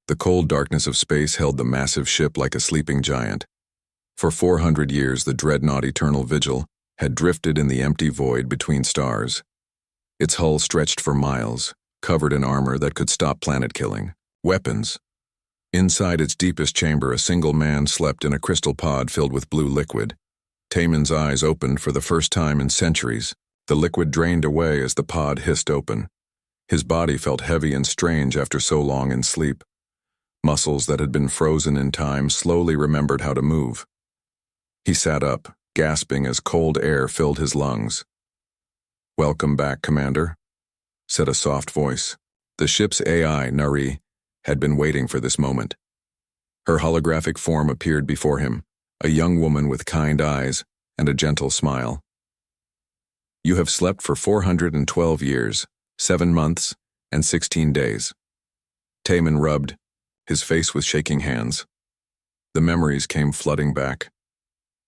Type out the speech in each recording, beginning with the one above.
The cold darkness of space held the massive ship like a sleeping giant. For 400 years, the dreadnought Eternal Vigil had drifted in the empty void between stars. Its hull stretched for miles, covered in armor that could stop planet-killing weapons. Inside its deepest chamber, a single man slept in a crystal pod filled with blue liquid. Taemin's eyes opened for the first time in centuries. The liquid drained away as the pod hissed open. His body felt heavy and strange after so long in sleep. Muscles that had been frozen in time slowly remembered how to move. He sat up, gasping as cold air filled his lungs. "Welcome back, Commander," said a soft voice. The ship's AI, Nari, had been waiting for this moment. Her holographic form appeared before him, a young woman with kind eyes and a gentle smile. "You have slept for 412 years, 7 months, and 16 days. Taemin rubbed. His face was shaking hands. The memories came flooding back.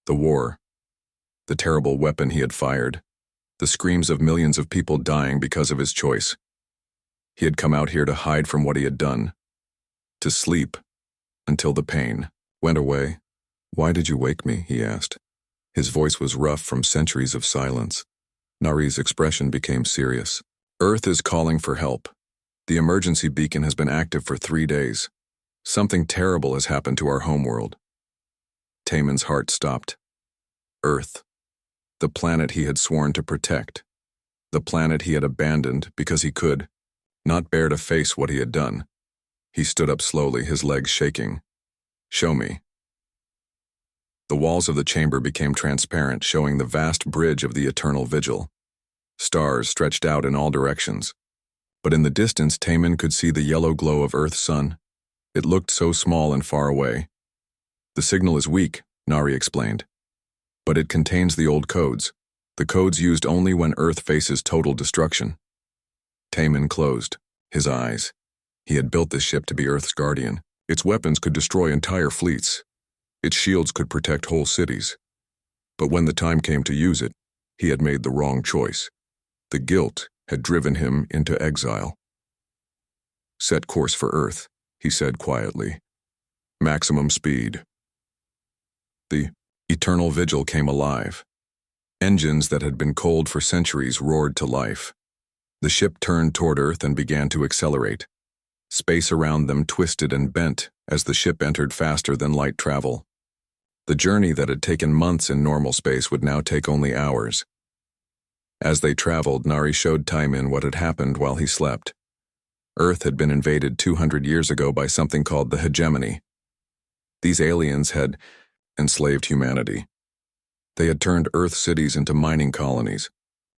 The war. The terrible weapon he had fired. The screams of millions of people dying because of his choice. He had come out here to hide from what he had done. To sleep, until the pain went away. "Why did you wake me?" he asked. His voice was rough from centuries of silence. Nari's expression became serious. "Earth is calling for help. The emergency beacon has been active for 3 days. Something terrible has happened to our homeworld." Taemin's heart stopped. Earth. The planet he had sworn to protect. The planet he had abandoned because he could not bear to face what he had done. He stood up slowly, his legs shaking. "Show me." The walls of the chamber became transparent, showing the vast bridge of the Eternal Vigil. Stars stretched out in all directions. But in the distance, Taemin could see the yellow glow of Earth's sun. It looked so small and far away. "The signal is weak," Nari explained. "But it contains the old codes. The codes used only when Earth faces total destruction." Taemin closed his eyes. He had built this ship to be Earth's guardian. Its weapons could destroy entire fleets. Its shields could protect whole cities. But when the time came to use it, he had made the wrong choice. The guilt had driven him into exile. "Set course for Earth," he said quietly. "Maximum speed." The Eternal Vigil came alive. Engines that had been cold for centuries roared to life. The ship turned toward Earth and began to accelerate. Space around them twisted and bent as the ship entered faster than light travel. The journey that had taken months in normal space would now take only hours. As they traveled, Nari showed Taemin what had happened while he slept. Earth had been invaded 200 years ago by something called the hegemony. These aliens had enslaved humanity. They had turned Earth cities into mining colonies.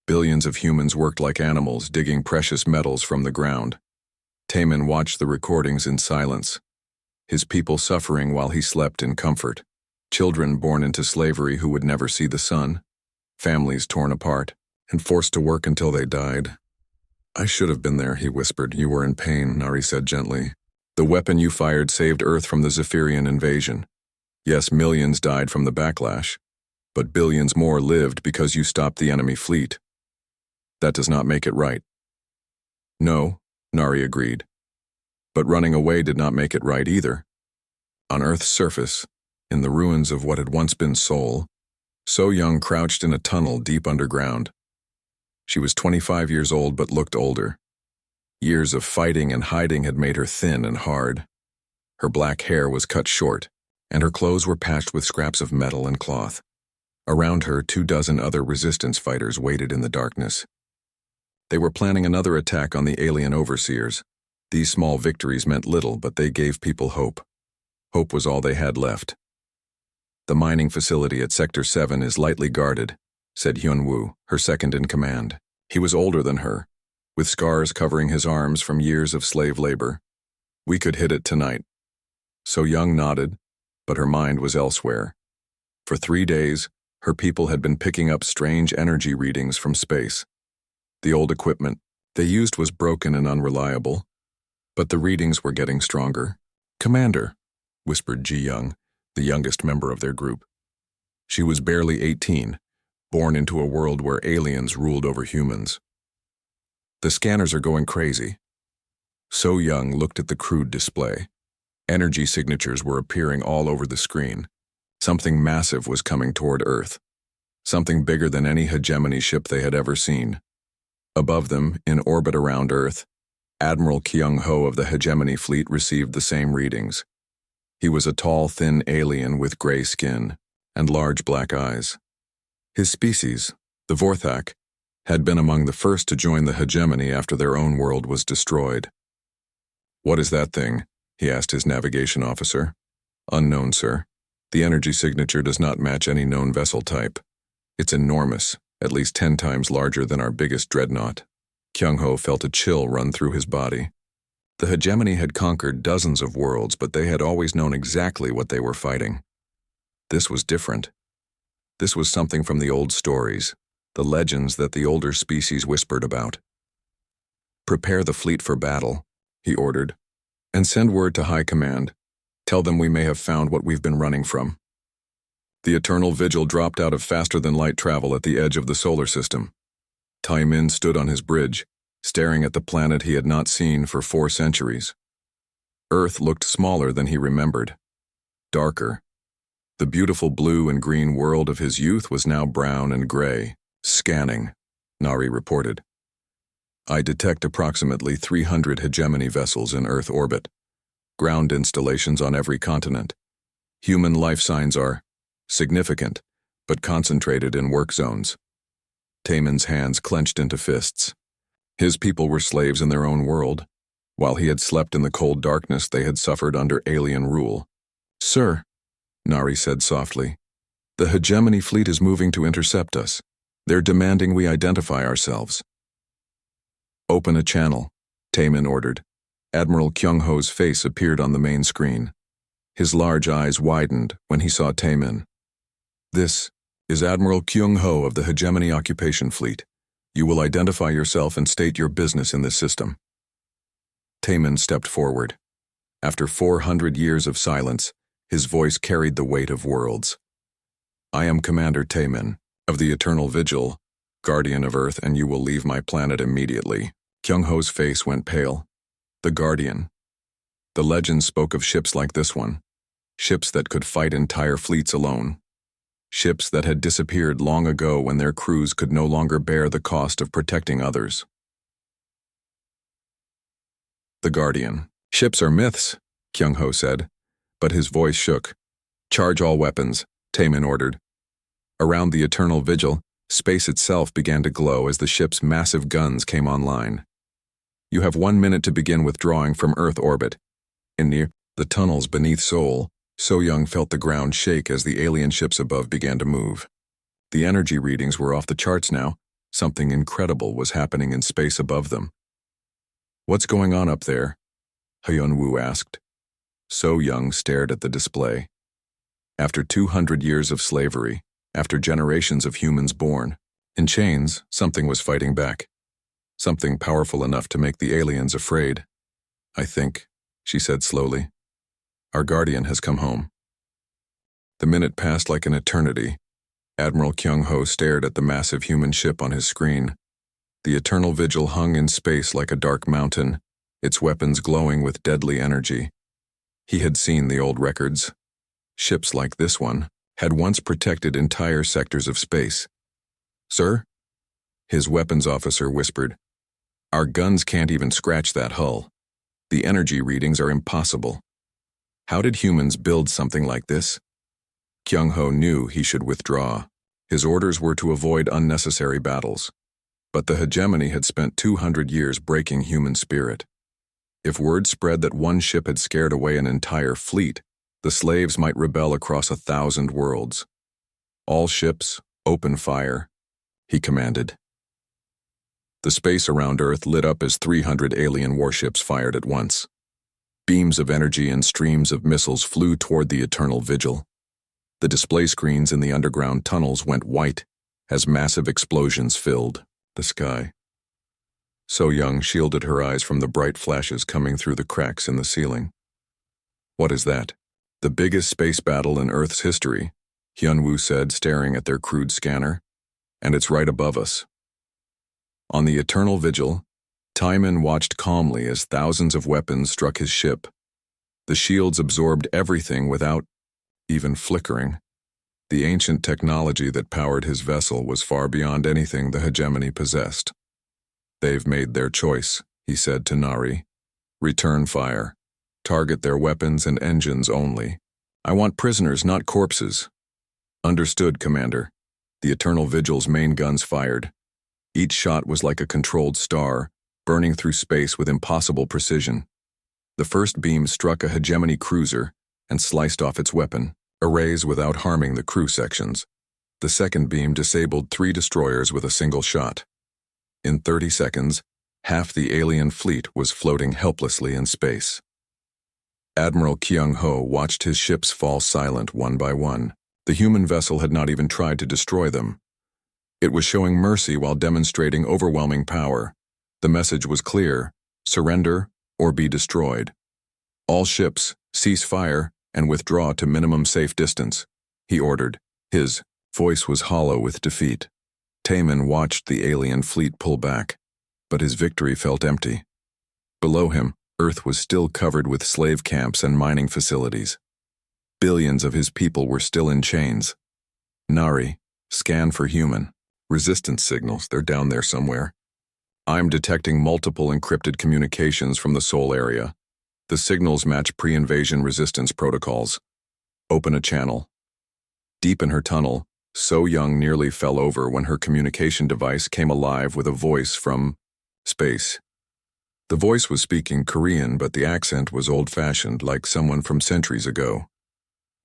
Billions of humans worked like animals, digging precious metals from the ground. Taemin watched the recordings in silence, his people suffering while he slept in comfort. Children born into slavery who would never see the sun. Families torn apart and forced to work until they died. "I should have been there," he whispered. "You were in pain," Nari said gently. "The weapon you fired saved Earth from the Zephyrian invasion. Yes, millions died from the backlash, but billions more lived because you stopped the enemy fleet. That does not make it right." "No," Nari agreed. "But running away did not make it right either." On Earth's surface, in the ruins of what had once been Seoul, So-Young crouched in a tunnel deep underground. She was 25 years old but looked older. Years of fighting and hiding had made her thin and hard. Her black hair was cut short, and her clothes were patched with scraps of metal and cloth. Around her, 24 other resistance fighters waited in the darkness. They were planning another attack on the alien overseers. These small victories meant little, but they gave people hope. Hope was all they had left. "The mining facility at Sector 7 is lightly guarded," said Hyun-woo, her second in command. He was older than her, with scars covering his arms from years of slave labor. "We could hit it tonight." So-Young nodded, but her mind was elsewhere. For 3 days, her people had been picking up strange energy readings from space. The old equipment they used was broken and unreliable, but the readings were getting stronger. "Commander," whispered Ji-Young, the youngest member of their group. She was barely 18, born into a world where aliens ruled over humans. "The scanners are going crazy." So-Young looked at the crude display. Energy signatures were appearing all over the screen. Something massive was coming toward Earth. Something bigger than any hegemony ship they had ever seen. Above them, in orbit around Earth, Admiral Kyung-ho of the hegemony fleet received the same readings. He was a tall, thin alien with gray skin and large black eyes. His species, the Vorthak, had been among the first to join the hegemony after their own world was destroyed. "What is that thing?" he asked his navigation officer. "Unknown, sir. The energy signature does not match any known vessel type. It's enormous, at least 10 times larger than our biggest dreadnought." Kyung-ho felt a chill run through his body. The hegemony had conquered dozens of worlds, but they had always known exactly what they were fighting. This was different. This was something from the old stories, the legends that the older species whispered about. "Prepare the fleet for battle," he ordered, "and send word to High Command. Tell them we may have found what we've been running from." The Eternal Vigil dropped out of faster-than-light travel at the edge of the solar system. Taimin stood on his bridge, staring at the planet he had not seen for 4 centuries. Earth looked smaller than he remembered, darker. The beautiful blue and green world of his youth was now brown and gray. "Scanning," Nari reported. "I detect approximately 300 hegemony vessels in Earth orbit. Ground installations on every continent. Human life signs are significant, but concentrated in work zones." Taiman's hands clenched into fists. His people were slaves in their own world. While he had slept in the cold darkness, they had suffered under alien rule. "Sir," Nari said softly, "the hegemony fleet is moving to intercept us. They're demanding we identify ourselves." "Open a channel," Taiman ordered. Admiral Kyung-ho's face appeared on the main screen. His large eyes widened when he saw Taiman. "This is Admiral Kyung-ho of the Hegemony Occupation Fleet. You will identify yourself and state your business in this system." Taiman stepped forward. After 400 years of silence, his voice carried the weight of worlds. "I am Commander Taiman, of the Eternal Vigil, Guardian of Earth, and you will leave my planet immediately." Kyung-ho's face went pale. The Guardian. The legends spoke of ships like this one. Ships that could fight entire fleets alone. Ships that had disappeared long ago when their crews could no longer bear the cost of protecting others. The Guardian. "Ships are myths," Kyung-ho said, but his voice shook. "Charge all weapons," Taiman ordered. Around the Eternal Vigil, space itself began to glow as the ship's massive guns came online. "You have 1 minute to begin withdrawing from Earth orbit." In the tunnels beneath Seoul, So-young felt the ground shake as the alien ships above began to move. The energy readings were off the charts now. Something incredible was happening in space above them. "What's going on up there?" Hyun-woo asked. So-young stared at the display. After 200 years of slavery, after generations of humans born in chains, something was fighting back. Something powerful enough to make the aliens afraid. "I think," she said slowly, "our guardian has come home." The minute passed like an eternity. Admiral Kyung-ho stared at the massive human ship on his screen. The Eternal Vigil hung in space like a dark mountain, its weapons glowing with deadly energy. He had seen the old records. Ships like this one had once protected entire sectors of space. "Sir?" His weapons officer whispered. "Our guns can't even scratch that hull. The energy readings are impossible. How did humans build something like this?" Kyung-ho knew he should withdraw. His orders were to avoid unnecessary battles. But the hegemony had spent 200 years breaking human spirit. If word spread that one ship had scared away an entire fleet, the slaves might rebel across 1,000 worlds. "All ships, open fire," he commanded. The space around Earth lit up as 300 alien warships fired at once. Beams of energy and streams of missiles flew toward the Eternal Vigil. The display screens in the underground tunnels went white as massive explosions filled the sky. So-young shielded her eyes from the bright flashes coming through the cracks in the ceiling. "What is that?" "The biggest space battle in Earth's history," Hyun-woo said, staring at their crude scanner. "And it's right above us." On the Eternal Vigil, Taiman watched calmly as thousands of weapons struck his ship. The shields absorbed everything without even flickering. The ancient technology that powered his vessel was far beyond anything the hegemony possessed. "They've made their choice," he said to Nari. "Return fire. Target their weapons and engines only. I want prisoners, not corpses." "Understood, Commander." The Eternal Vigil's main guns fired. Each shot was like a controlled star, burning through space with impossible precision. The first beam struck a hegemony cruiser and sliced off its weapon arrays without harming the crew sections. The second beam disabled 3 destroyers with a single shot. In 30 seconds, half the alien fleet was floating helplessly in space. Admiral Kyung-ho watched his ships fall silent one by one. The human vessel had not even tried to destroy them. It was showing mercy while demonstrating overwhelming power. The message was clear: surrender or be destroyed. "All ships, cease fire and withdraw to minimum safe distance," he ordered. His voice was hollow with defeat. Taemin watched the alien fleet pull back, but his victory felt empty. Below him, Earth was still covered with slave camps and mining facilities. Billions of his people were still in chains. "Nari, scan for human. Resistance signals, they're down there somewhere. I'm detecting multiple encrypted communications from the Sol area. The signals match pre-invasion resistance protocols. Open a channel." Deep in her tunnel, So Young nearly fell over when her communication device came alive with a voice from space. The voice was speaking Korean, but the accent was old-fashioned, like someone from centuries ago.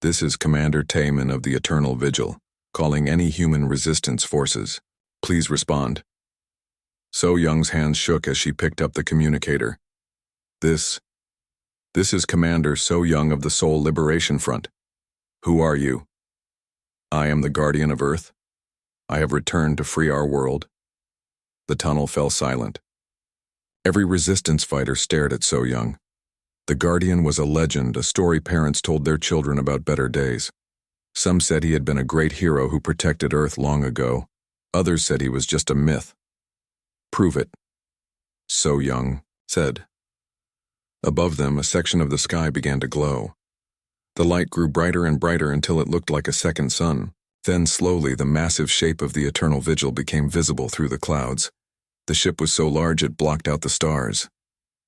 "This is Commander Taemin of the Eternal Vigil, calling any human resistance forces. Please respond." So Young's hands shook as she picked up the communicator. This is Commander So Young of the Seoul Liberation Front. Who are you?" "I am the Guardian of Earth. I have returned to free our world." The tunnel fell silent. Every resistance fighter stared at So Young. The Guardian was a legend, a story parents told their children about better days. Some said he had been a great hero who protected Earth long ago. Others said he was just a myth. "Prove it," So Young said. Above them, a section of the sky began to glow. The light grew brighter and brighter until it looked like a second sun. Then slowly the massive shape of the Eternal Vigil became visible through the clouds. The ship was so large it blocked out the stars.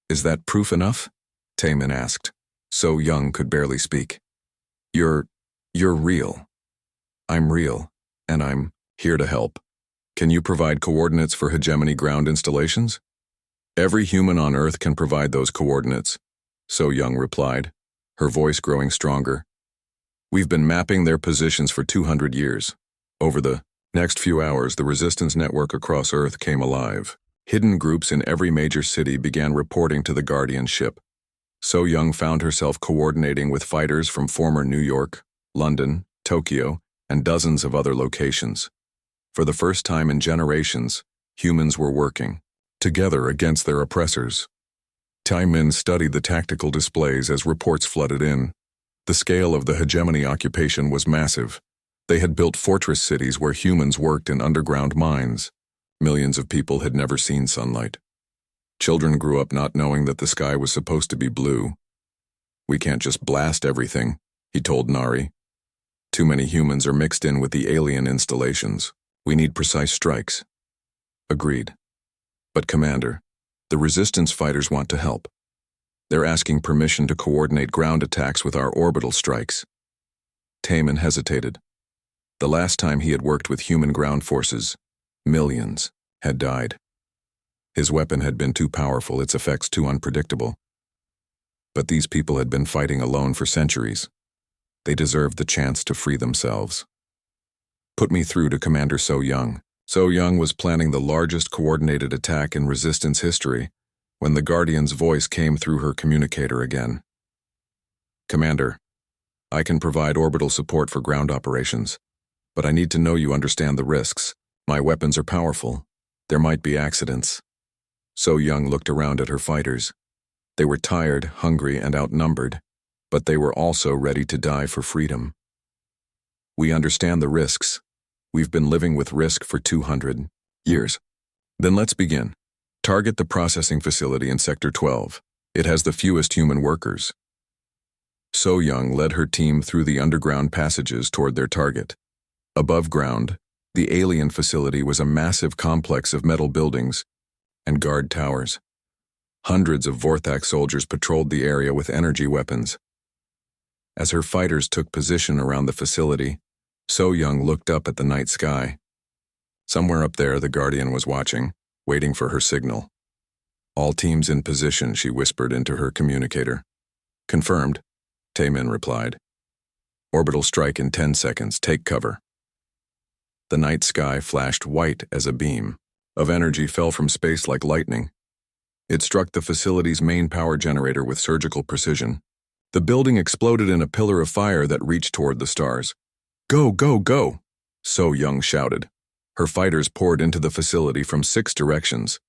"Is that proof enough?" Taemin asked. So Young could barely speak. You're real. I'm real, and I'm here to help. Can you provide coordinates for hegemony ground installations?" "Every human on Earth can provide those coordinates," So Young replied, her voice growing stronger. "We've been mapping their positions for 200 years. Over the next few hours, the resistance network across Earth came alive. Hidden groups in every major city began reporting to the Guardian ship. So Young found herself coordinating with fighters from former New York, London, Tokyo, and dozens of other locations. For the first time in generations, humans were working together against their oppressors. Taemin studied the tactical displays as reports flooded in. The scale of the hegemony occupation was massive. They had built fortress cities where humans worked in underground mines. Millions of people had never seen sunlight. Children grew up not knowing that the sky was supposed to be blue. "We can't just blast everything," he told Nari. "Too many humans are mixed in with the alien installations. We need precise strikes." "Agreed. But Commander, the resistance fighters want to help. They're asking permission to coordinate ground attacks with our orbital strikes." Taemin hesitated. The last time he had worked with human ground forces, millions had died. His weapon had been too powerful, its effects too unpredictable. But these people had been fighting alone for centuries. They deserved the chance to free themselves. "Put me through to Commander So Young." So Young was planning the largest coordinated attack in resistance history when the Guardian's voice came through her communicator again. "Commander, I can provide orbital support for ground operations, but I need to know you understand the risks. My weapons are powerful. There might be accidents." So Young looked around at her fighters. They were tired, hungry, and outnumbered, but they were also ready to die for freedom. "We understand the risks. We've been living with risk for 200 years. Then let's begin. Target the processing facility in Sector 12. It has the fewest human workers." So Young led her team through the underground passages toward their target. Above ground, the alien facility was a massive complex of metal buildings and guard towers. Hundreds of Vorthak soldiers patrolled the area with energy weapons. As her fighters took position around the facility, So Young looked up at the night sky. Somewhere up there, the Guardian was watching, waiting for her signal. "All teams in position," she whispered into her communicator. "Confirmed," Taemin replied. "Orbital strike in 10 seconds. Take cover." The night sky flashed white as a beam of energy fell from space like lightning. It struck the facility's main power generator with surgical precision. The building exploded in a pillar of fire that reached toward the stars. "Go, go, go!" So Young shouted. Her fighters poured into the facility from 6 directions.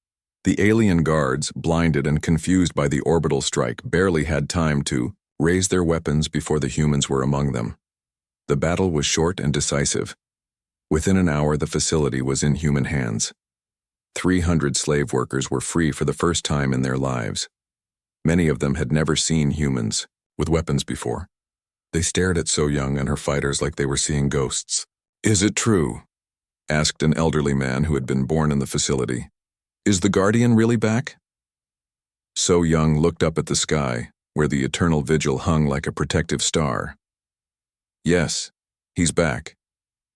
The alien guards, blinded and confused by the orbital strike, barely had time to raise their weapons before the humans were among them. The battle was short and decisive. Within an hour, the facility was in human hands. 300 slave workers were free for the first time in their lives. Many of them had never seen humans with weapons before. They stared at So Young and her fighters like they were seeing ghosts. "Is it true?" asked an elderly man who had been born in the facility. "Is the Guardian really back?" So Young looked up at the sky, where the eternal vigil hung like a protective star. "Yes, he's back,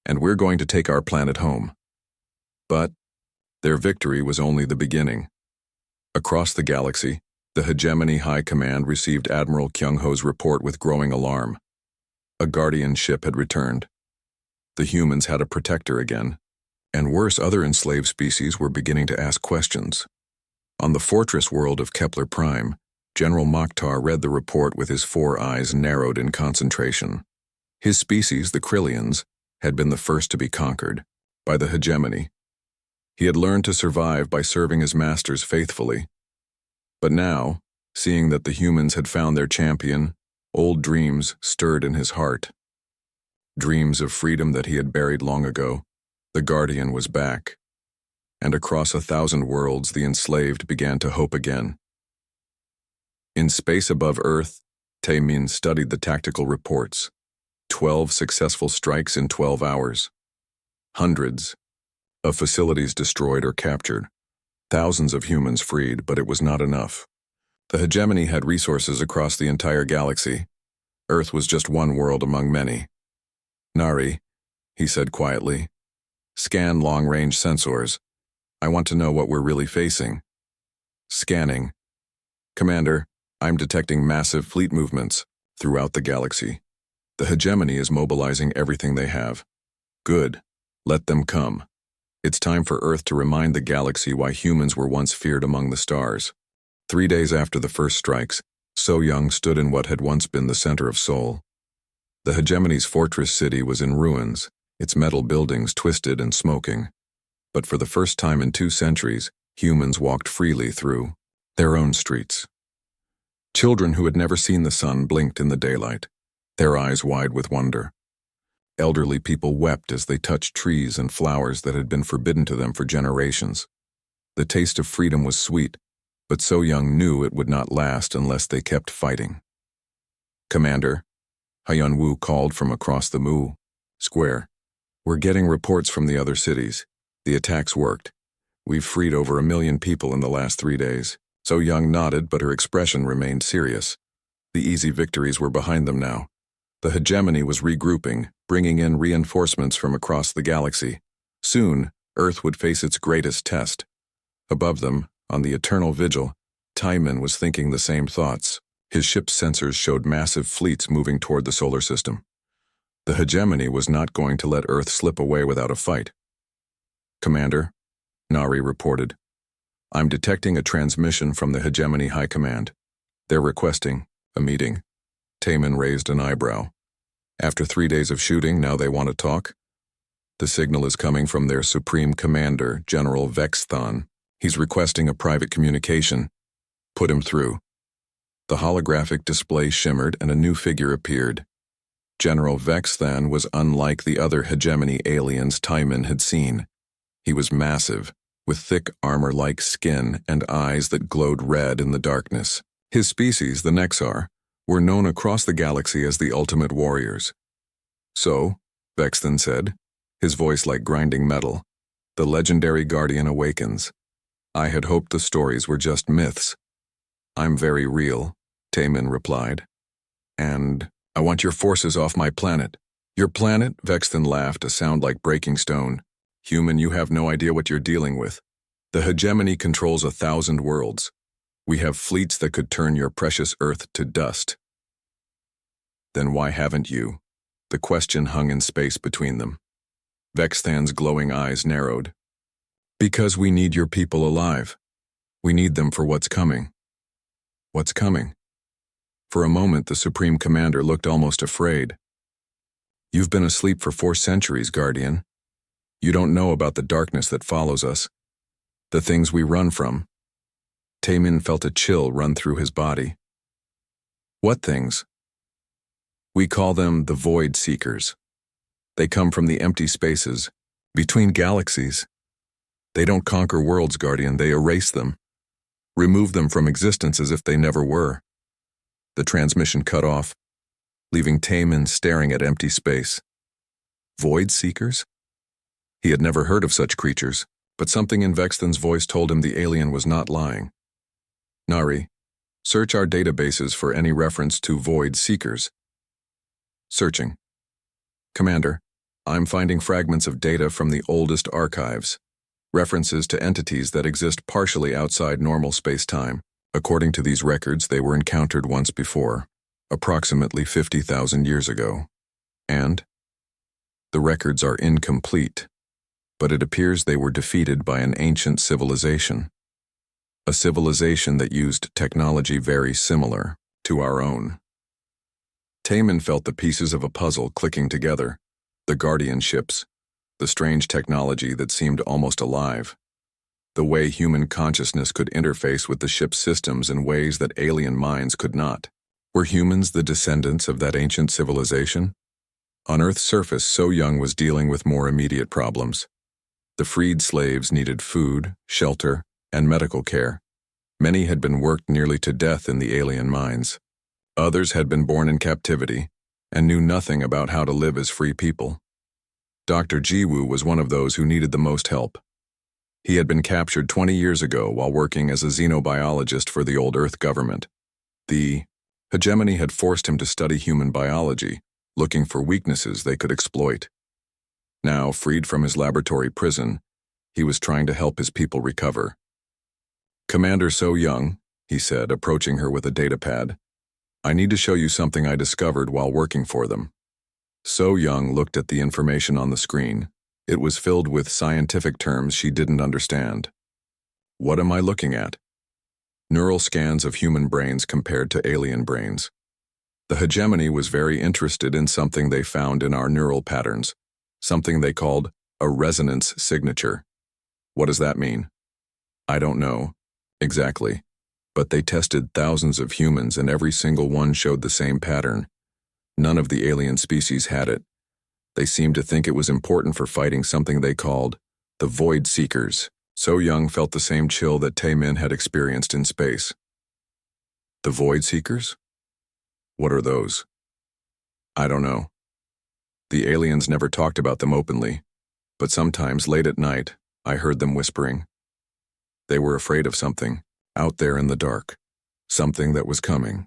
and we're going to take our planet home." But their victory was only the beginning. Across the galaxy, the Hegemony High Command received Admiral Kyung-ho's report with growing alarm. A Guardian ship had returned. The humans had a protector again, and worse, other enslaved species were beginning to ask questions. On the fortress world of Kepler Prime, General Mokhtar read the report with his 4 eyes narrowed in concentration. His species, the Krillians, had been the first to be conquered by the Hegemony. He had learned to survive by serving his masters faithfully. But now, seeing that the humans had found their champion, old dreams stirred in his heart. Dreams of freedom that he had buried long ago. The Guardian was back. And across 1,000 worlds, the enslaved began to hope again. In space above Earth, Taemin studied the tactical reports. 12 successful strikes in 12 hours. Hundreds of facilities destroyed or captured. Thousands of humans freed, but it was not enough. The Hegemony had resources across the entire galaxy. Earth was just one world among many. "Nari," he said quietly, "scan long-range sensors. I want to know what we're really facing." "Scanning. Commander, I'm detecting massive fleet movements throughout the galaxy. The Hegemony is mobilizing everything they have." "Good. Let them come. It's time for Earth to remind the galaxy why humans were once feared among the stars." 3 days after the first strikes, So Young stood in what had once been the center of Seoul. The Hegemony's fortress city was in ruins, its metal buildings twisted and smoking. But for the first time in 2 centuries, humans walked freely through their own streets. Children who had never seen the sun blinked in the daylight, their eyes wide with wonder. Elderly people wept as they touched trees and flowers that had been forbidden to them for generations. The taste of freedom was sweet, but So Young knew it would not last unless they kept fighting. "Commander," Hyun-woo called from across the Mu Square, "we're getting reports from the other cities. The attacks worked. We've freed over 1 million people in the last 3 days." So Young nodded, but her expression remained serious. The easy victories were behind them now. The Hegemony was regrouping, bringing in reinforcements from across the galaxy. Soon, Earth would face its greatest test. Above them, on the eternal vigil, Taemin was thinking the same thoughts. His ship's sensors showed massive fleets moving toward the solar system. The Hegemony was not going to let Earth slip away without a fight. "Commander," Nari reported, "I'm detecting a transmission from the Hegemony High Command. They're requesting a meeting." Taemin raised an eyebrow. "After 3 days of shooting, now they want to talk?" "The signal is coming from their Supreme Commander, General Vexthan. He's requesting a private communication." "Put him through." The holographic display shimmered and a new figure appeared. General Vexthan was unlike the other Hegemony aliens Taemin had seen. He was massive, with thick armor-like skin and eyes that glowed red in the darkness. His species, the Nexar, were known across the galaxy as the ultimate warriors. So, Vexton said, his voice like grinding metal, the legendary guardian awakens. I had hoped the stories were just myths. I'm very real, Taemin replied. And I want your forces off my planet. Your planet? Vexton laughed, a sound like breaking stone. Human, you have no idea what you're dealing with. The hegemony controls 1,000 worlds. We have fleets that could turn your precious Earth to dust. Then why haven't you? The question hung in space between them. Vexthan's glowing eyes narrowed. Because we need your people alive. We need them for what's coming. What's coming? For a moment, the Supreme Commander looked almost afraid. You've been asleep for 4 centuries, Guardian. You don't know about the darkness that follows us, the things we run from. Taemin felt a chill run through his body. What things? We call them the Void Seekers. They come from the empty spaces, between galaxies. They don't conquer worlds, Guardian, they erase them. Remove them from existence as if they never were. The transmission cut off, leaving Taemin staring at empty space. Void Seekers? He had never heard of such creatures, but something in Vexton's voice told him the alien was not lying. Nari, search our databases for any reference to Void Seekers. Searching. Commander, I'm finding fragments of data from the oldest archives, references to entities that exist partially outside normal space-time. According to these records, they were encountered once before, approximately 50,000 years ago. And the records are incomplete, but it appears they were defeated by an ancient civilization. A civilization that used technology very similar to our own. Taemin felt the pieces of a puzzle clicking together, the guardian ships, the strange technology that seemed almost alive, the way human consciousness could interface with the ship's systems in ways that alien minds could not. Were humans the descendants of that ancient civilization? On Earth's surface, So Young was dealing with more immediate problems. The freed slaves needed food, shelter, and medical care. Many had been worked nearly to death in the alien mines. Others had been born in captivity and knew nothing about how to live as free people. Dr. Jiwoo was one of those who needed the most help. He had been captured 20 years ago while working as a xenobiologist for the old Earth government. The hegemony had forced him to study human biology, looking for weaknesses they could exploit. Now, freed from his laboratory prison, he was trying to help his people recover. Commander So Young, he said, approaching her with a datapad, I need to show you something I discovered while working for them. So Young looked at the information on the screen. It was filled with scientific terms she didn't understand. What am I looking at? Neural scans of human brains compared to alien brains. The hegemony was very interested in something they found in our neural patterns, something they called a resonance signature. What does that mean? I don't know, exactly, but they tested thousands of humans and every single one showed the same pattern. None of the alien species had it. They seemed to think it was important for fighting something they called the Void Seekers. So Young felt the same chill that Taemin had experienced in space. The Void Seekers? What are those? I don't know. The aliens never talked about them openly, but sometimes late at night, I heard them whispering. They were afraid of something, out there in the dark, something that was coming.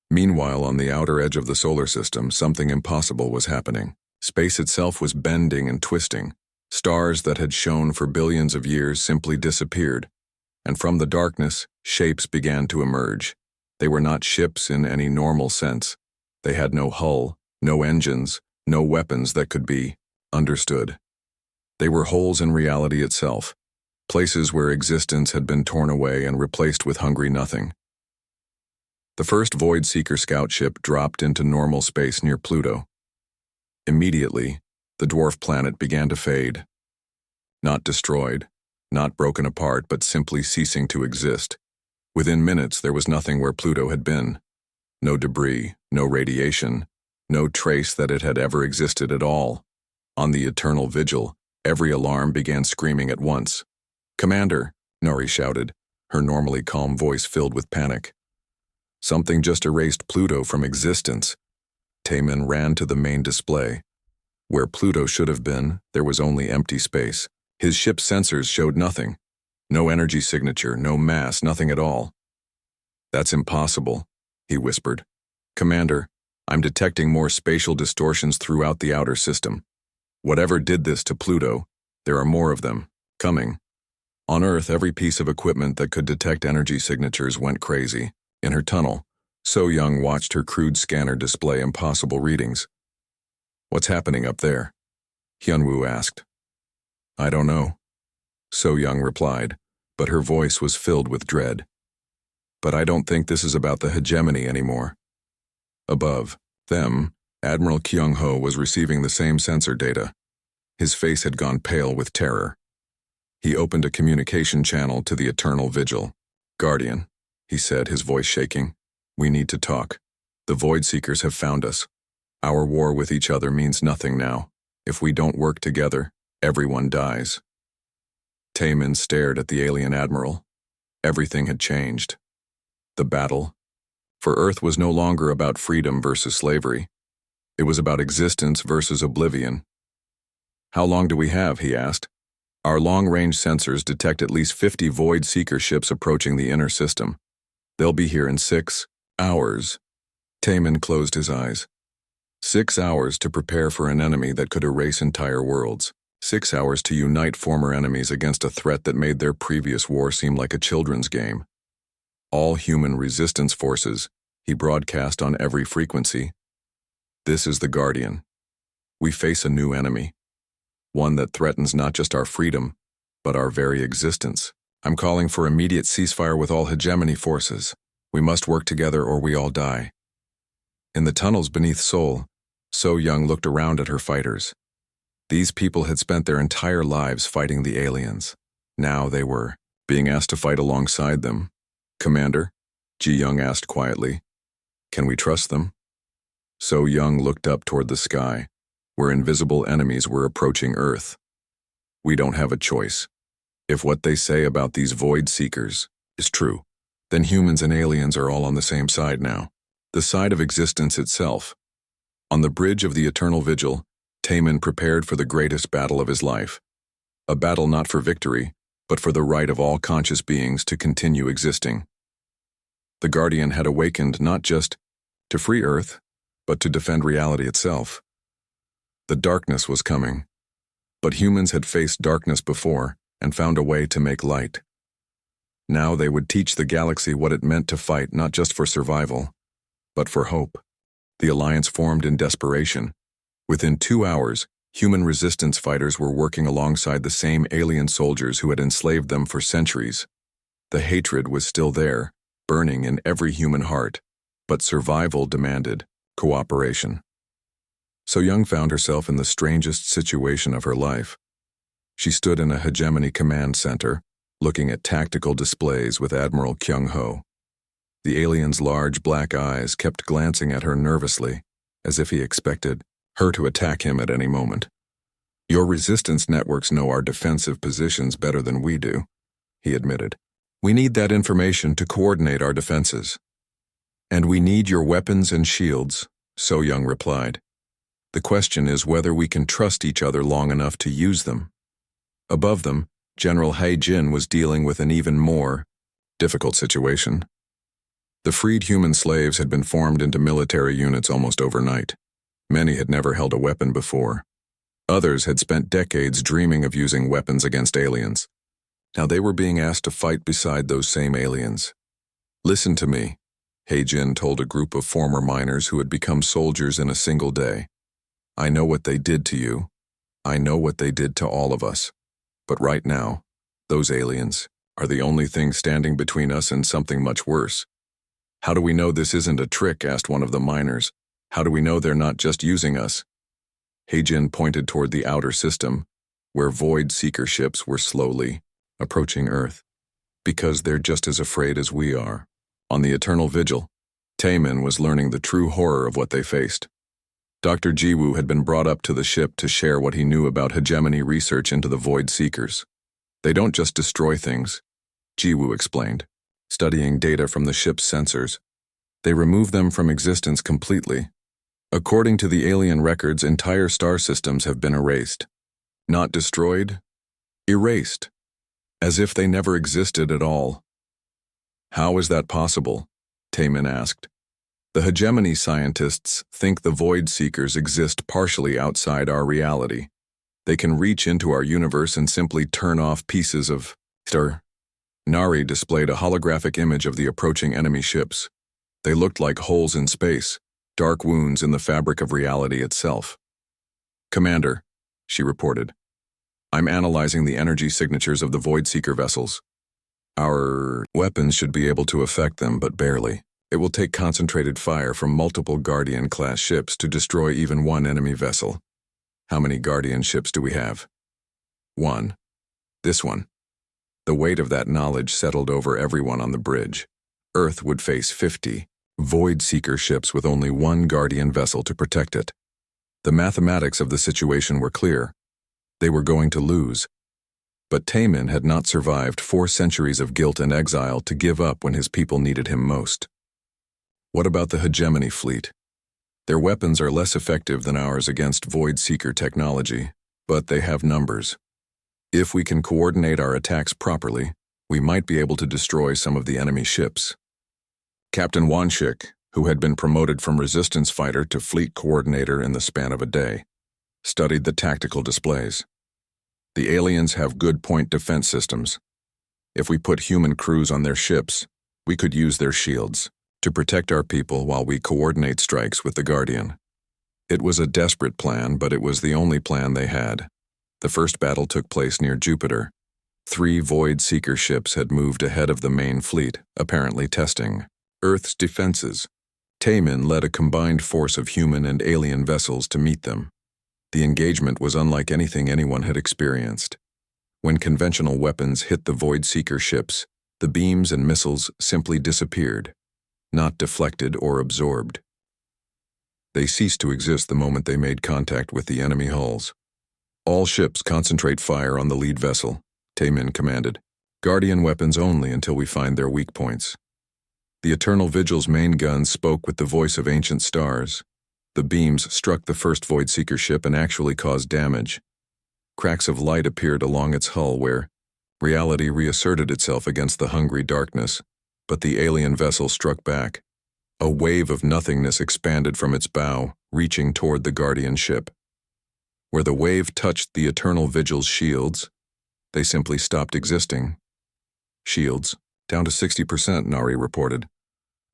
Meanwhile, on the outer edge of the solar system, something impossible was happening. Space itself was bending and twisting. Stars that had shone for billions of years simply disappeared, and from the darkness, shapes began to emerge. They were not ships in any normal sense. They had no hull, no engines, no weapons that could be understood. They were holes in reality itself, places where existence had been torn away and replaced with hungry nothing. The first Void Seeker scout ship dropped into normal space near Pluto. Immediately, the dwarf planet began to fade. Not destroyed, not broken apart, but simply ceasing to exist. Within minutes, there was nothing where Pluto had been. No debris, no radiation, no trace that it had ever existed at all. On the eternal vigil, every alarm began screaming at once. "Commander," Nori shouted, her normally calm voice filled with panic. Something just erased Pluto from existence. Taemin ran to the main display. Where Pluto should have been, there was only empty space. His ship's sensors showed nothing. No energy signature, no mass, nothing at all. "That's impossible," he whispered. "Commander, I'm detecting more spatial distortions throughout the outer system. Whatever did this to Pluto, there are more of them, coming." On Earth, every piece of equipment that could detect energy signatures went crazy. In her tunnel, So-Young watched her crude scanner display impossible readings. "What's happening up there?" Hyunwoo asked. "I don't know," So-Young replied, but her voice was filled with dread. "But I don't think this is about the hegemony anymore." Above them, Admiral Kyung-ho was receiving the same sensor data. His face had gone pale with terror. He opened a communication channel to the Eternal Vigil. "Guardian," he said, his voice shaking. "We need to talk. The Void Seekers have found us. Our war with each other means nothing now. If we don't work together, everyone dies." Taemin stared at the alien admiral. Everything had changed. The battle for Earth was no longer about freedom versus slavery. It was about existence versus oblivion. "How long do we have?" he asked. "Our long-range sensors detect at least 50 Void Seeker ships approaching the inner system. They'll be here in 6 hours. Taemin closed his eyes. 6 hours to prepare for an enemy that could erase entire worlds. 6 hours to unite former enemies against a threat that made their previous war seem like a children's game. "All human resistance forces," he broadcast on every frequency. "This is the Guardian. We face a new enemy. One that threatens not just our freedom, but our very existence. I'm calling for immediate ceasefire with all hegemony forces. We must work together or we all die." In the tunnels beneath Seoul, So-Young looked around at her fighters. These people had spent their entire lives fighting the aliens. Now they were being asked to fight alongside them. "Commander," Ji-Young asked quietly, "can we trust them?" So-Young looked up toward the sky, where invisible enemies were approaching Earth. "We don't have a choice. If what they say about these Void Seekers is true, then humans and aliens are all on the same side now. The side of existence itself." On the bridge of the Eternal Vigil, Taemin prepared for the greatest battle of his life. A battle not for victory, but for the right of all conscious beings to continue existing. The Guardian had awakened not just to free Earth, but to defend reality itself. The darkness was coming, but humans had faced darkness before and found a way to make light. Now they would teach the galaxy what it meant to fight not just for survival, but for hope. The alliance formed in desperation. Within 2 hours, human resistance fighters were working alongside the same alien soldiers who had enslaved them for centuries. The hatred was still there, burning in every human heart, but survival demanded cooperation. So-Young found herself in the strangest situation of her life. She stood in a hegemony command center, looking at tactical displays with Admiral Kyung-ho. The alien's large black eyes kept glancing at her nervously, as if he expected her to attack him at any moment. "Your resistance networks know our defensive positions better than we do," he admitted. "We need that information to coordinate our defenses." "And we need your weapons and shields," So-Young replied. "The question is whether we can trust each other long enough to use them." Above them, General Hae-jin was dealing with an even more difficult situation. The freed human slaves had been formed into military units almost overnight. Many had never held a weapon before. Others had spent decades dreaming of using weapons against aliens. Now they were being asked to fight beside those same aliens. "Listen to me," Hae-jin told a group of former miners who had become soldiers in a single day. "I know what they did to you. I know what they did to all of us. But right now, those aliens are the only thing standing between us and something much worse." "How do we know this isn't a trick?" asked one of the miners. "How do we know they're not just using us?" Hae-jin pointed toward the outer system, where Void Seeker ships were slowly approaching Earth. "Because they're just as afraid as we are." On the Eternal Vigil, Taemin was learning the true horror of what they faced. Dr. Jiwoo had been brought up to the ship to share what he knew about hegemony research into the Void Seekers. "They don't just destroy things," Jiwoo explained, studying data from the ship's sensors. They remove them from existence completely. According to the alien records, entire star systems have been erased. Not destroyed, erased, as if they never existed at all. How is that possible? Taemin asked. The hegemony scientists think the void seekers exist partially outside our reality. They can reach into our universe and simply turn off pieces of star. Nari displayed a holographic image of the approaching enemy ships. They looked like holes in space, dark wounds in the fabric of reality itself. Commander, she reported, I'm analyzing the energy signatures of the Void Seeker vessels. Our weapons should be able to affect them, but barely. It will take concentrated fire from multiple Guardian-class ships to destroy even one enemy vessel. How many Guardian ships do we have? 1. This one. The weight of that knowledge settled over everyone on the bridge. Earth would face 50 Void Seeker ships with only one Guardian vessel to protect it. The mathematics of the situation were clear. They were going to lose. But Taemin had not survived 4 centuries of guilt and exile to give up when his people needed him most. What about the hegemony fleet? Their weapons are less effective than ours against Void Seeker technology, but they have numbers. If we can coordinate our attacks properly, we might be able to destroy some of the enemy ships. Captain Wanshik, who had been promoted from resistance fighter to fleet coordinator in the span of a day, studied the tactical displays. The aliens have good point defense systems. If we put human crews on their ships, we could use their shields to protect our people while we coordinate strikes with the Guardian. It was a desperate plan, but it was the only plan they had. The first battle took place near Jupiter. 3 Void Seeker ships had moved ahead of the main fleet, apparently testing Earth's defenses. Taemin led a combined force of human and alien vessels to meet them. The engagement was unlike anything anyone had experienced. When conventional weapons hit the Void Seeker ships, the beams and missiles simply disappeared, not deflected or absorbed. They ceased to exist the moment they made contact with the enemy hulls. All ships concentrate fire on the lead vessel, Taemin commanded. Guardian weapons only until we find their weak points. The Eternal Vigil's main guns spoke with the voice of ancient stars. The beams struck the first Void Seeker ship and actually caused damage. Cracks of light appeared along its hull where reality reasserted itself against the hungry darkness, but the alien vessel struck back. A wave of nothingness expanded from its bow, reaching toward the Guardian ship. Where the wave touched the Eternal Vigil's shields, they simply stopped existing. Shields, down to 60%, Nari reported.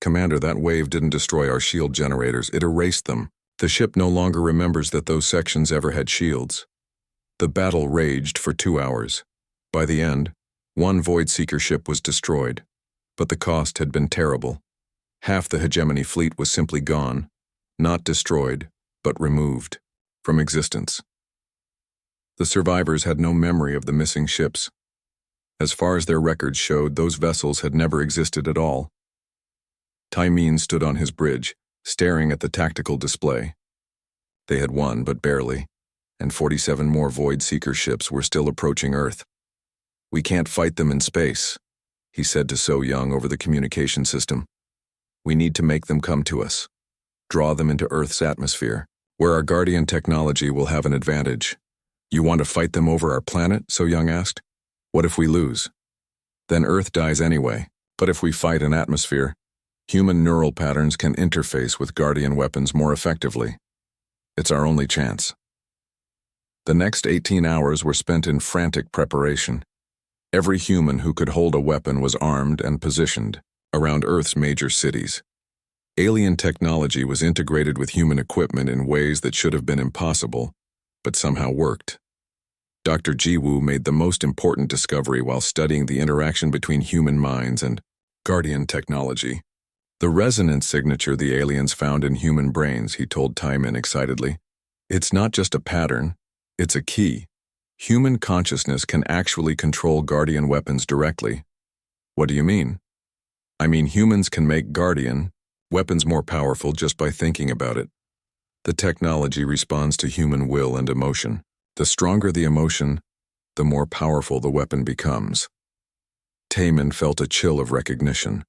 Commander, that wave didn't destroy our shield generators, it erased them. The ship no longer remembers that those sections ever had shields. The battle raged for 2 hours. By the end, 1 Void Seeker ship was destroyed, but the cost had been terrible. Half the hegemony fleet was simply gone, not destroyed, but removed from existence. The survivors had no memory of the missing ships. As far as their records showed, those vessels had never existed at all. Taemin stood on his bridge, staring at the tactical display. They had won, but barely, and 47 more Void Seeker ships were still approaching Earth. We can't fight them in space, he said to So Young over the communication system. We need to make them come to us, draw them into Earth's atmosphere, where our Guardian technology will have an advantage. You want to fight them over our planet? So Young asked. What if we lose? Then Earth dies anyway, but if we fight an atmosphere, human neural patterns can interface with Guardian weapons more effectively. It's our only chance. The next 18 hours were spent in frantic preparation. Every human who could hold a weapon was armed and positioned around Earth's major cities. Alien technology was integrated with human equipment in ways that should have been impossible, but somehow worked. Dr. Jiwoo made the most important discovery while studying the interaction between human minds and Guardian technology. The resonance signature the aliens found in human brains, he told Taemin excitedly. It's not just a pattern, it's a key. Human consciousness can actually control Guardian weapons directly. What do you mean? I mean, humans can make Guardian weapons more powerful just by thinking about it. The technology responds to human will and emotion. The stronger the emotion, the more powerful the weapon becomes. Taemin felt a chill of recognition.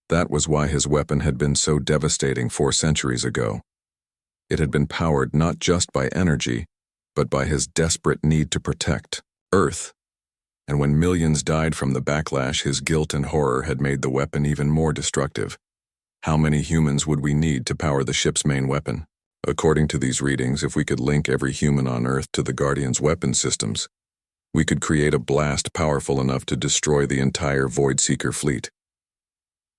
That was why his weapon had been so devastating 4 centuries ago. It had been powered not just by energy, but by his desperate need to protect Earth. And when millions died from the backlash, his guilt and horror had made the weapon even more destructive. How many humans would we need to power the ship's main weapon? According to these readings, if we could link every human on Earth to the Guardian's weapon systems, we could create a blast powerful enough to destroy the entire Voidseeker fleet.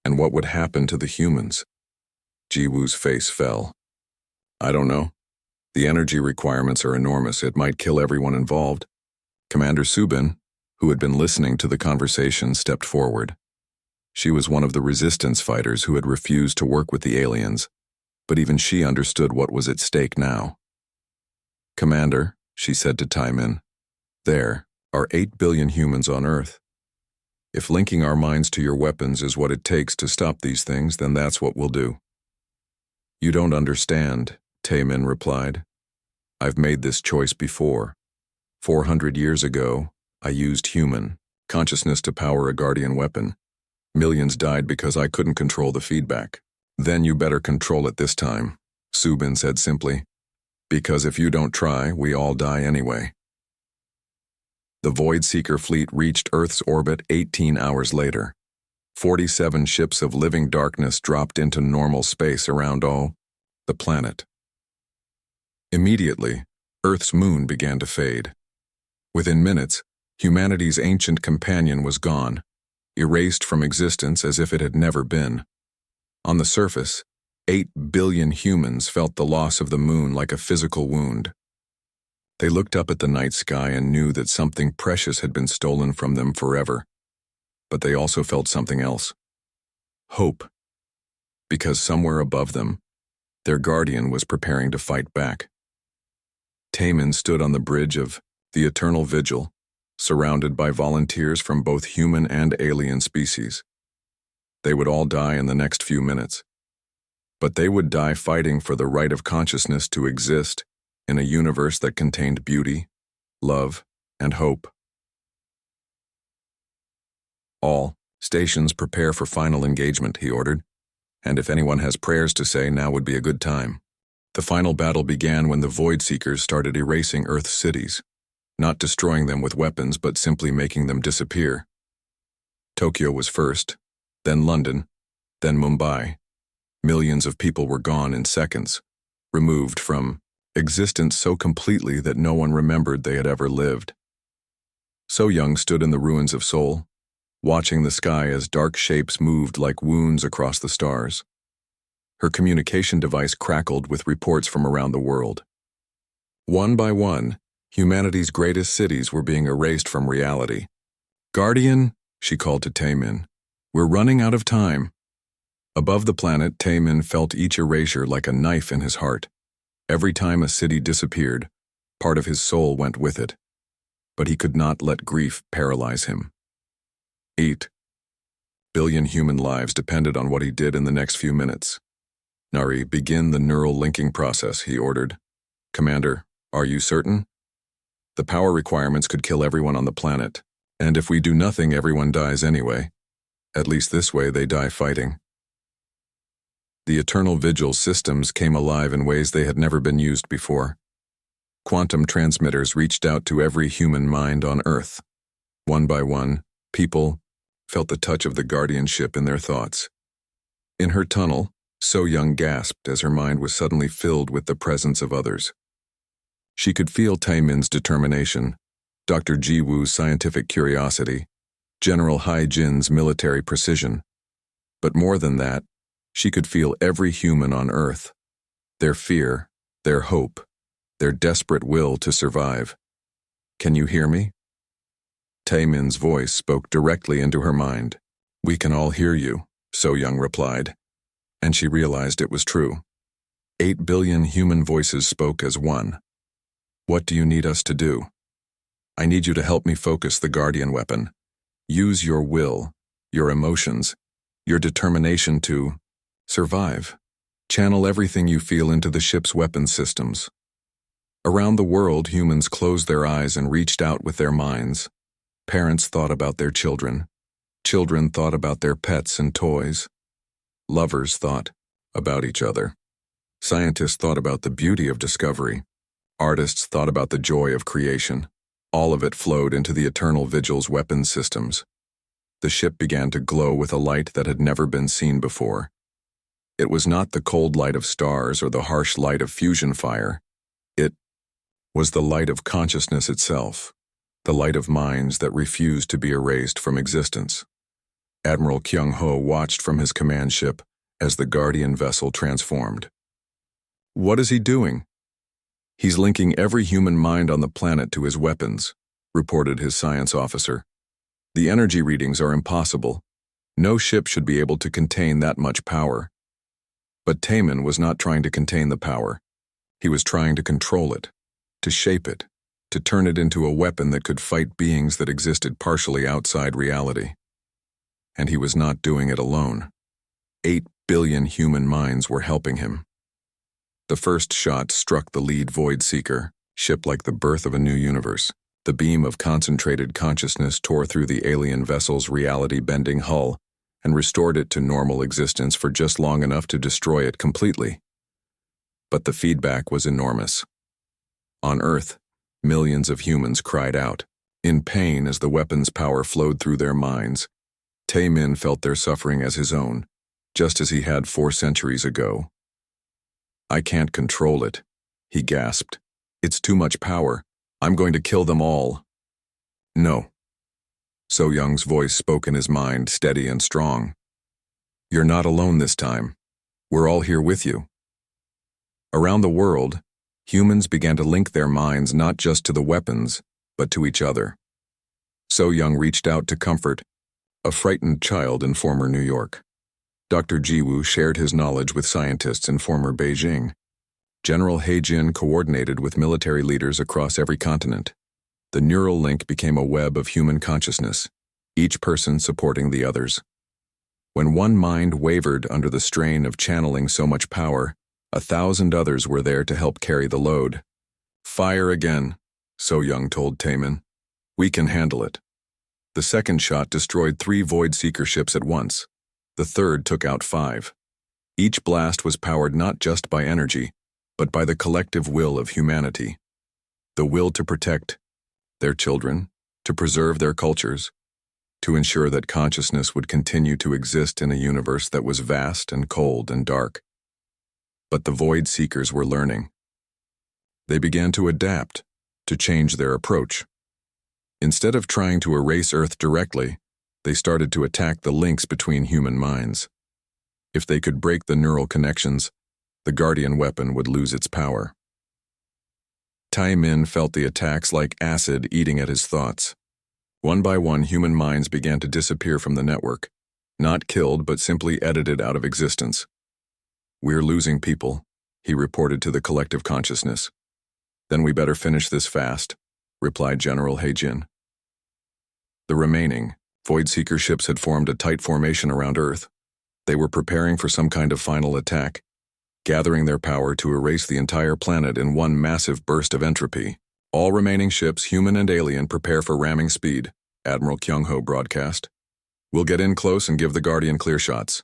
And what would happen to the humans? Jiwoo's face fell. I don't know. The energy requirements are enormous. It might kill everyone involved. Commander Subin, who had been listening to the conversation, stepped forward. She was one of the resistance fighters who had refused to work with the aliens, but even she understood what was at stake now. Commander, she said to Taimin, there are 8 billion humans on Earth. If linking our minds to your weapons is what it takes to stop these things, then that's what we'll do. You don't understand, Taimin replied. I've made this choice before. 400 years ago, I used human consciousness to power a Guardian weapon. Millions died because I couldn't control the feedback. Then you better control it this time, Subin said simply. Because if you don't try, we all die anyway. The Voidseeker fleet reached Earth's orbit 18 hours later. 47 ships of living darkness dropped into normal space around the planet. Immediately, Earth's moon began to fade. Within minutes, humanity's ancient companion was gone, erased from existence as if it had never been. On the surface, 8 billion humans felt the loss of the moon like a physical wound. They looked up at the night sky and knew that something precious had been stolen from them forever. But they also felt something else. Hope. Because somewhere above them, their guardian was preparing to fight back. Taimin stood on the bridge of the Eternal Vigil, surrounded by volunteers from both human and alien species. They would all die in the next few minutes. But they would die fighting for the right of consciousness to exist in a universe that contained beauty, love, and hope. All stations prepare for final engagement, he ordered, and if anyone has prayers to say, now would be a good time. The final battle began when the Voidseekers started erasing Earth's cities, not destroying them with weapons but simply making them disappear. Tokyo was first, then London, then Mumbai. Millions of people were gone in seconds, removed from existence so completely that no one remembered they had ever lived. So Young stood in the ruins of Seoul, watching the sky as dark shapes moved like wounds across the stars. Her communication device crackled with reports from around the world. One by one, humanity's greatest cities were being erased from reality. Guardian, she called to Taimin, we're running out of time. Above the planet, Taimin felt each erasure like a knife in his heart. Every time a city disappeared, part of his soul went with it. But he could not let grief paralyze him. 8 billion human lives depended on what he did in the next few minutes. Nari, begin the neural linking process, he ordered. Commander, are you certain? The power requirements could kill everyone on the planet, and if we do nothing, everyone dies anyway. At least this way they die fighting. The Eternal Vigil systems came alive in ways they had never been used before. Quantum transmitters reached out to every human mind on Earth. One by one, people felt the touch of the guardianship in their thoughts. In her tunnel, So Young gasped as her mind was suddenly filled with the presence of others. She could feel Taimin's determination, Dr. Jiwoo's scientific curiosity, General Hai Jin's military precision. But more than that, she could feel every human on Earth, their fear, their hope, their desperate will to survive. Can you hear me? Taimin's voice spoke directly into her mind. We can all hear you, So Young replied, and she realized it was true. 8 billion human voices spoke as one. What do you need us to do? I need you to help me focus the Guardian weapon. Use your will, your emotions, your determination to survive. Channel everything you feel into the ship's weapon systems. Around the world, humans closed their eyes and reached out with their minds. Parents thought about their children. Children thought about their pets and toys. Lovers thought about each other. Scientists thought about the beauty of discovery. Artists thought about the joy of creation. All of it flowed into the Eternal Vigil's weapons systems. The ship began to glow with a light that had never been seen before. It was not the cold light of stars or the harsh light of fusion fire. It was the light of consciousness itself, the light of minds that refused to be erased from existence. Admiral Kyung-ho watched from his command ship as the Guardian vessel transformed. "What is he doing?" "He's linking every human mind on the planet to his weapons," reported his science officer. "The energy readings are impossible. No ship should be able to contain that much power." But Taemin was not trying to contain the power. He was trying to control it, to shape it, to turn it into a weapon that could fight beings that existed partially outside reality. And he was not doing it alone. 8 billion human minds were helping him. The first shot struck the lead Void Seeker, ship like the birth of a new universe. The beam of concentrated consciousness tore through the alien vessel's reality-bending hull and restored it to normal existence for just long enough to destroy it completely. But the feedback was enormous. On Earth, millions of humans cried out, in pain as the weapon's power flowed through their minds. Taemin felt their suffering as his own, just as he had 4 centuries ago. "I can't control it," he gasped. "It's too much power. I'm going to kill them all." "No." So Young's voice spoke in his mind, steady and strong. "You're not alone this time. We're all here with you." Around the world, humans began to link their minds not just to the weapons, but to each other. So Young reached out to comfort a frightened child in former New York. Dr. Jiwoo shared his knowledge with scientists in former Beijing. General He-jin coordinated with military leaders across every continent. The neural link became a web of human consciousness, each person supporting the others. When one mind wavered under the strain of channeling so much power, 1,000 others were there to help carry the load. "Fire again," So Young told Taemin. "We can handle it." The second shot destroyed 3 Void Seeker ships at once. The third took out 5. Each blast was powered not just by energy, but by the collective will of humanity. The will to protect their children, to preserve their cultures, to ensure that consciousness would continue to exist in a universe that was vast and cold and dark. But the Void Seekers were learning. They began to adapt, to change their approach. Instead of trying to erase Earth directly, they started to attack the links between human minds. If they could break the neural connections, the Guardian weapon would lose its power. Taemin felt the attacks like acid eating at his thoughts. One by one, human minds began to disappear from the network, not killed but simply edited out of existence. "We're losing people," he reported to the collective consciousness. "Then we better finish this fast," replied General He-jin. The remaining Void Seeker ships had formed a tight formation around Earth. They were preparing for some kind of final attack, gathering their power to erase the entire planet in one massive burst of entropy. "All remaining ships, human and alien, prepare for ramming speed," Admiral Kyung-ho broadcast. "We'll get in close and give the Guardian clear shots."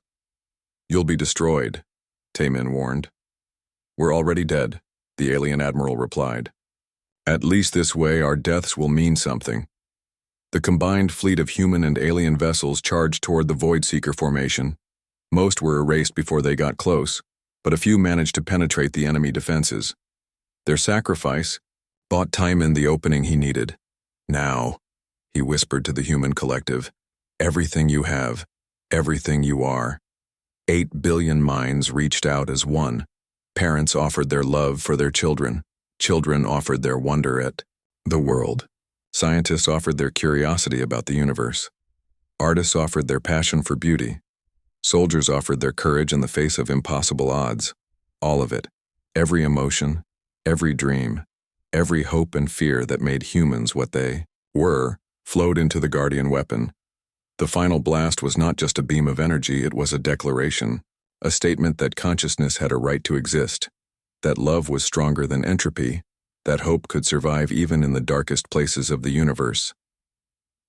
"You'll be destroyed," Taemin warned. "We're already dead," the alien admiral replied. "At least this way our deaths will mean something." The combined fleet of human and alien vessels charged toward the Void Seeker formation. Most were erased before they got close, but a few managed to penetrate the enemy defenses. Their sacrifice bought Taemin the opening he needed. "Now," he whispered to the human collective, "everything you have, everything you are." 8 billion minds reached out as one. Parents offered their love for their children. Children offered their wonder at the world. Scientists offered their curiosity about the universe. Artists offered their passion for beauty. Soldiers offered their courage in the face of impossible odds. All of it, every emotion, every dream, every hope and fear that made humans what they were, flowed into the Guardian weapon. The final blast was not just a beam of energy, it was a declaration, a statement that consciousness had a right to exist, that love was stronger than entropy, that hope could survive even in the darkest places of the universe.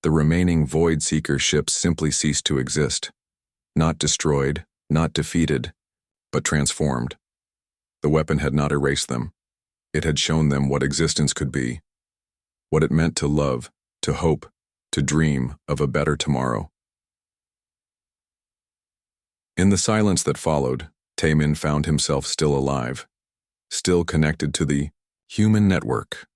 The remaining Void Seeker ships simply ceased to exist. Not destroyed, not defeated, but transformed. The weapon had not erased them. It had shown them what existence could be, what it meant to love, to hope, to dream of a better tomorrow. In the silence that followed, Taemin found himself still alive, still connected to the human network.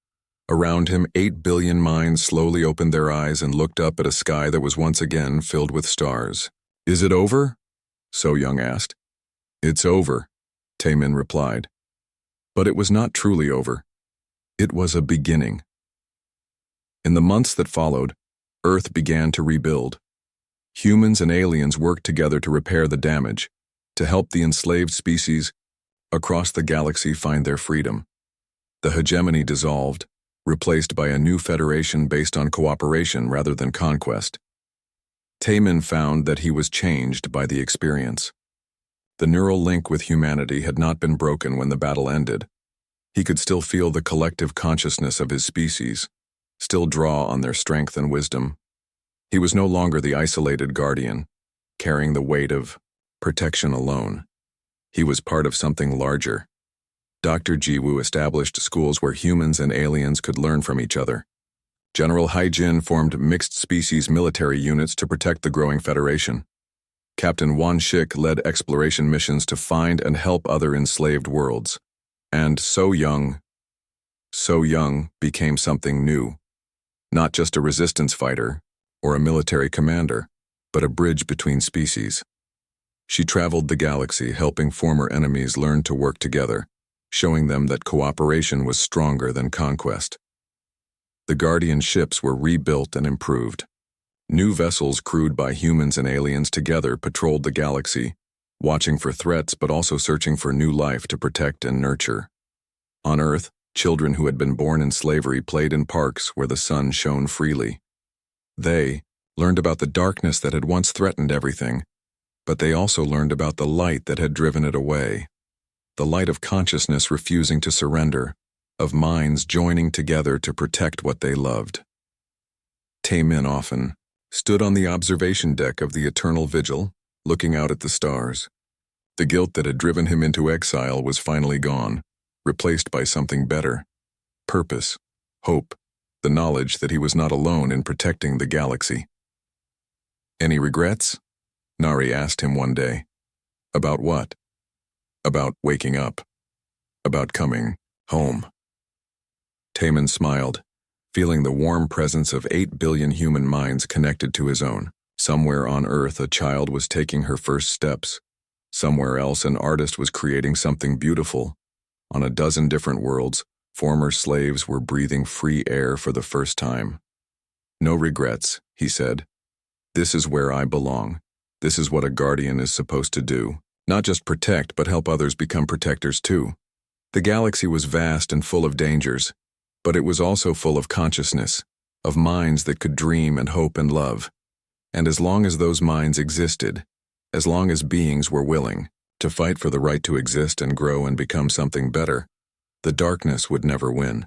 Around him, 8 billion minds slowly opened their eyes and looked up at a sky that was once again filled with stars. "Is it over?" So Young asked. "It's over," Taemin replied. But it was not truly over. It was a beginning. In the months that followed, Earth began to rebuild. Humans and aliens worked together to repair the damage, to help the enslaved species across the galaxy find their freedom. The hegemony dissolved, replaced by a new federation based on cooperation rather than conquest. Taemin found that he was changed by the experience. The neural link with humanity had not been broken when the battle ended. He could still feel the collective consciousness of his species, still draw on their strength and wisdom. He was no longer the isolated guardian, carrying the weight of protection alone. He was part of something larger. Dr. Jiwoo established schools where humans and aliens could learn from each other. General Haijin formed mixed-species military units to protect the growing federation. Captain Wan Shik led exploration missions to find and help other enslaved worlds. And So Young became something new. Not just a resistance fighter or a military commander, but a bridge between species. She traveled the galaxy, helping former enemies learn to work together, showing them that cooperation was stronger than conquest. The Guardian ships were rebuilt and improved. New vessels crewed by humans and aliens together patrolled the galaxy, watching for threats but also searching for new life to protect and nurture. On Earth, children who had been born in slavery played in parks where the sun shone freely. They learned about the darkness that had once threatened everything, but they also learned about the light that had driven it away. The light of consciousness refusing to surrender, of minds joining together to protect what they loved. Taemin often stood on the observation deck of the Eternal Vigil, looking out at the stars. The guilt that had driven him into exile was finally gone, replaced by something better. Purpose, hope, the knowledge that he was not alone in protecting the galaxy. "Any regrets?" Nari asked him one day. "About what?" "About waking up. About coming home." Taemin smiled, feeling the warm presence of 8 billion human minds connected to his own. Somewhere on Earth, a child was taking her first steps. Somewhere else, an artist was creating something beautiful. On a dozen different worlds, former slaves were breathing free air for the first time. "No regrets," he said. "This is where I belong. This is what a guardian is supposed to do. Not just protect, but help others become protectors too." The galaxy was vast and full of dangers, but it was also full of consciousness, of minds that could dream and hope and love. And as long as those minds existed, as long as beings were willing to fight for the right to exist and grow and become something better, the darkness would never win.